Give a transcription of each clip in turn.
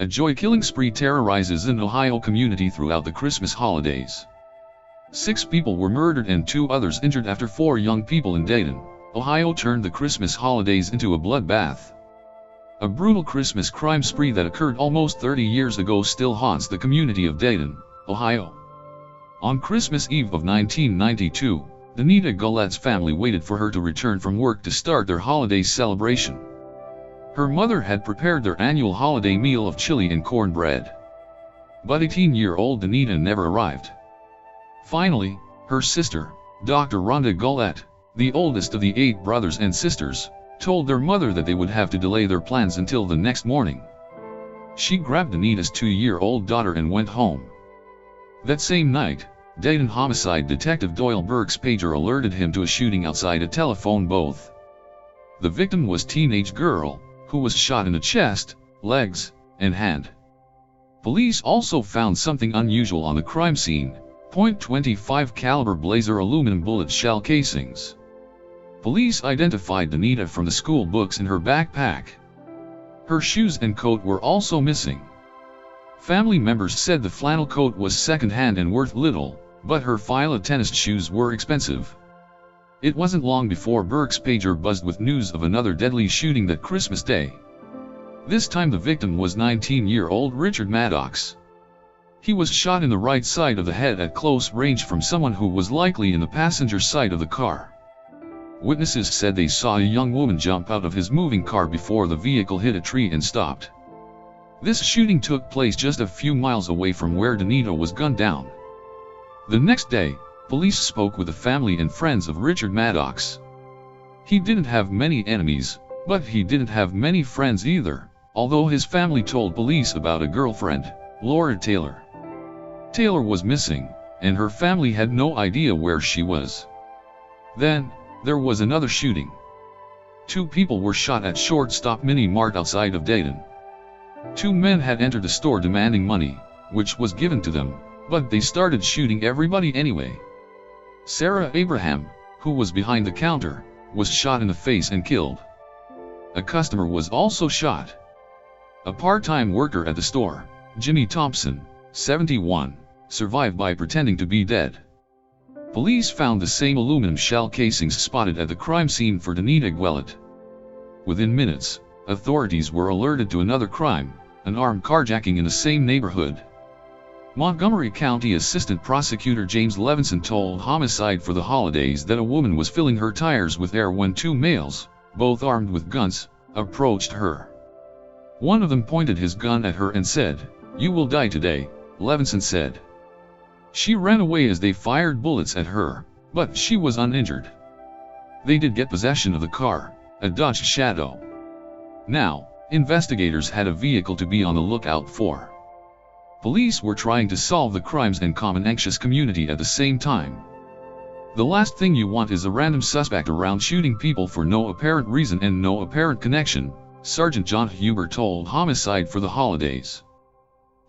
A joy-killing spree terrorizes an Ohio community throughout the Christmas holidays. 6 people were murdered and 2 others injured after 4 young people in Dayton, Ohio turned the Christmas holidays into a bloodbath. A brutal Christmas crime spree that occurred almost 30 years ago still haunts the community of Dayton, Ohio. On Christmas Eve of 1992, Danita Gullett's family waited for her to return from work to start their holiday celebration. Her mother had prepared their annual holiday meal of chili and cornbread. But 18-year-old Danita never arrived. Finally, her sister, Dr. Rhonda Gullett, the oldest of the 8 brothers and sisters, told their mother that they would have to delay their plans until the next morning. She grabbed Danita's 2-year-old daughter and went home. That same night, Dayton homicide detective Doyle Burke's pager alerted him to a shooting outside a telephone booth. The victim was a teenage girl, who was shot in the chest, legs, and hand. Police also found something unusual on the crime scene: .25 caliber Blazer aluminum bullet shell casings. Police identified Danita from the school books in her backpack. Her shoes and coat were also missing. Family members said the flannel coat was second-hand and worth little, but her file of tennis shoes were expensive. It wasn't long before Burke's pager buzzed with news of another deadly shooting that Christmas Day. This time the victim was 19-year-old Richard Maddox. He was shot in the right side of the head at close range from someone who was likely in the passenger side of the car. Witnesses said they saw a young woman jump out of his moving car before the vehicle hit a tree and stopped. This shooting took place just a few miles away from where Danita was gunned down. The next day, police spoke with the family and friends of Richard Maddox. He didn't have many enemies, but he didn't have many friends either, although his family told police about a girlfriend, Laura Taylor. Taylor was missing, and her family had no idea where she was. Then, there was another shooting. 2 people were shot at Shortstop Mini Mart outside of Dayton. 2 men had entered the store demanding money, which was given to them, but they started shooting everybody anyway. Sarah Abraham, who was behind the counter, was shot in the face and killed. A customer was also shot. A part-time worker at the store, Jimmy Thompson, 71, survived by pretending to be dead. Police found the same aluminum shell casings spotted at the crime scene for Danita Gullett. Within minutes, authorities were alerted to another crime, an armed carjacking in the same neighborhood. Montgomery County Assistant Prosecutor James Levinson told Homicide for the Holidays that a woman was filling her tires with air when 2 males, both armed with guns, approached her. One of them pointed his gun at her and said, "You will die today," Levinson said. She ran away as they fired bullets at her, but she was uninjured. They did get possession of the car, a Dodge Shadow. Now, investigators had a vehicle to be on the lookout for. Police were trying to solve the crimes and calm an anxious community at the same time. The last thing you want is a random suspect around shooting people for no apparent reason and no apparent connection, Sergeant John Huber told Homicide for the Holidays.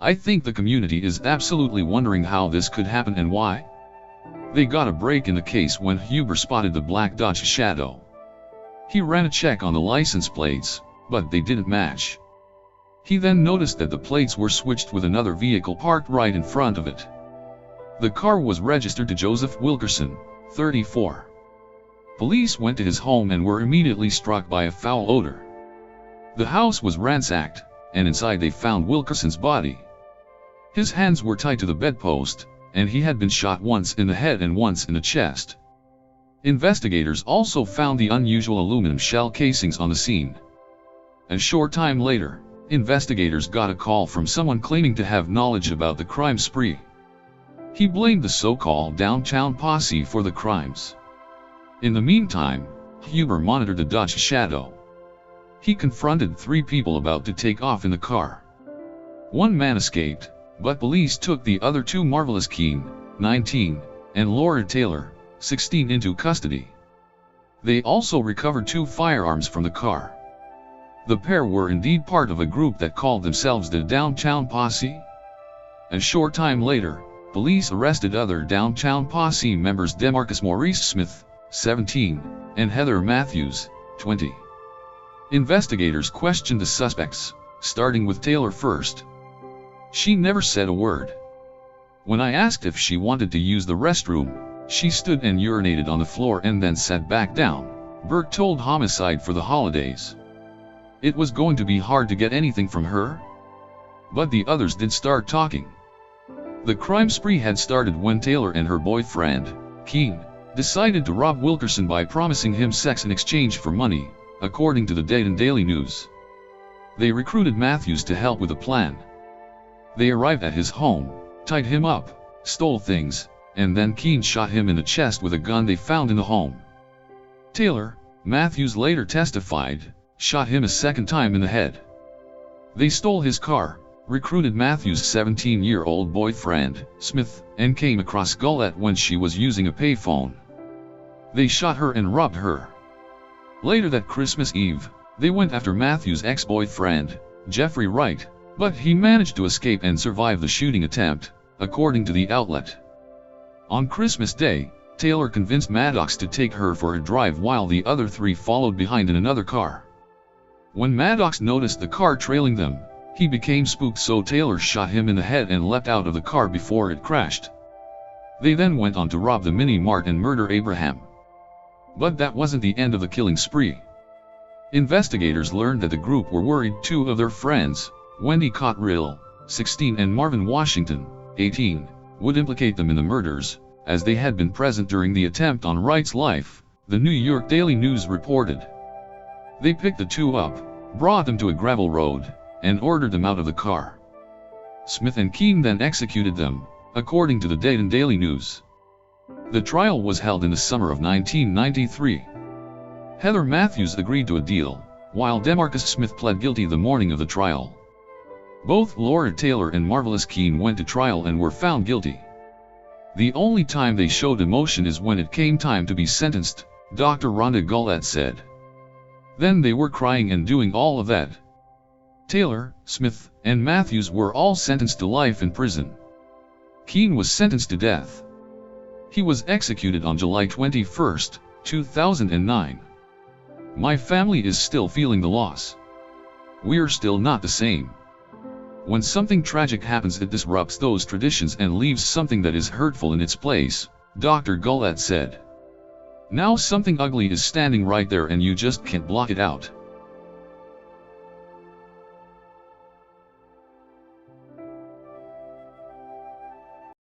"I think the community is absolutely wondering how this could happen and why." They got a break in the case when Huber spotted the black Dodge Shadow. He ran a check on the license plates, but they didn't match. He then noticed that the plates were switched with another vehicle parked right in front of it. The car was registered to Joseph Wilkerson, 34. Police went to his home and were immediately struck by a foul odor. The house was ransacked, and inside they found Wilkerson's body. His hands were tied to the bedpost, and he had been shot once in the head and once in the chest. Investigators also found the unusual aluminum shell casings on the scene. A short time later, investigators got a call from someone claiming to have knowledge about the crime spree. He blamed the so-called downtown posse for the crimes. In the meantime, Huber monitored the Dodge Shadow. He confronted 3 people about to take off in the car. 1 man escaped, but police took the other 2, Marvelous Keene, 19, and Laura Taylor, 16, into custody. They also recovered 2 firearms from the car. The pair were indeed part of a group that called themselves the Downtown Posse. A short time later, police arrested other Downtown Posse members Demarcus Maurice Smith, 17, and Heather Matthews, 20. Investigators questioned the suspects, starting with Taylor first. She never said a word. When I asked if she wanted to use the restroom, she stood and urinated on the floor and then sat back down, Bert told Homicide for the Holidays. It was going to be hard to get anything from her. But the others did start talking. The crime spree had started when Taylor and her boyfriend, Keen, decided to rob Wilkerson by promising him sex in exchange for money, according to the Dayton Daily News. They recruited Matthews to help with the plan. They arrived at his home, tied him up, stole things, and then Keen shot him in the chest with a gun they found in the home. Taylor, Matthews later testified, shot him a second time in the head. They stole his car, recruited Matthews' 17-year-old boyfriend, Smith, and came across Gullette when she was using a payphone. They shot her and robbed her. Later that Christmas Eve, they went after Matthews' ex-boyfriend, Jeffrey Wright, but he managed to escape and survive the shooting attempt, according to the outlet. On Christmas Day, Taylor convinced Maddox to take her for a drive while the other three followed behind in another car. When Maddox noticed the car trailing them, he became spooked, so Taylor shot him in the head and leapt out of the car before it crashed. They then went on to rob the mini mart and murder Abraham. But that wasn't the end of the killing spree. Investigators learned that the group were worried two of their friends, Wendy Cotterill, 16, and Marvin Washington, 18, would implicate them in the murders, as they had been present during the attempt on Wright's life, the New York Daily News reported. They picked the two up, brought them to a gravel road, and ordered them out of the car. Smith and Keen then executed them, according to the Dayton Daily News. The trial was held in the summer of 1993. Heather Matthews agreed to a deal, while Demarcus Smith pled guilty the morning of the trial. Both Laura Taylor and Marvelous Keen went to trial and were found guilty. The only time they showed emotion is when it came time to be sentenced, Dr. Rhonda Gullette said. Then they were crying and doing all of that. Taylor, Smith, and Matthews were all sentenced to life in prison. Keen was sentenced to death. He was executed on July 21, 2009. My family is still feeling the loss. We're still not the same. When something tragic happens, it disrupts those traditions and leaves something that is hurtful in its place, Dr. Gullette said. Now something ugly is standing right there and you just can't block it out.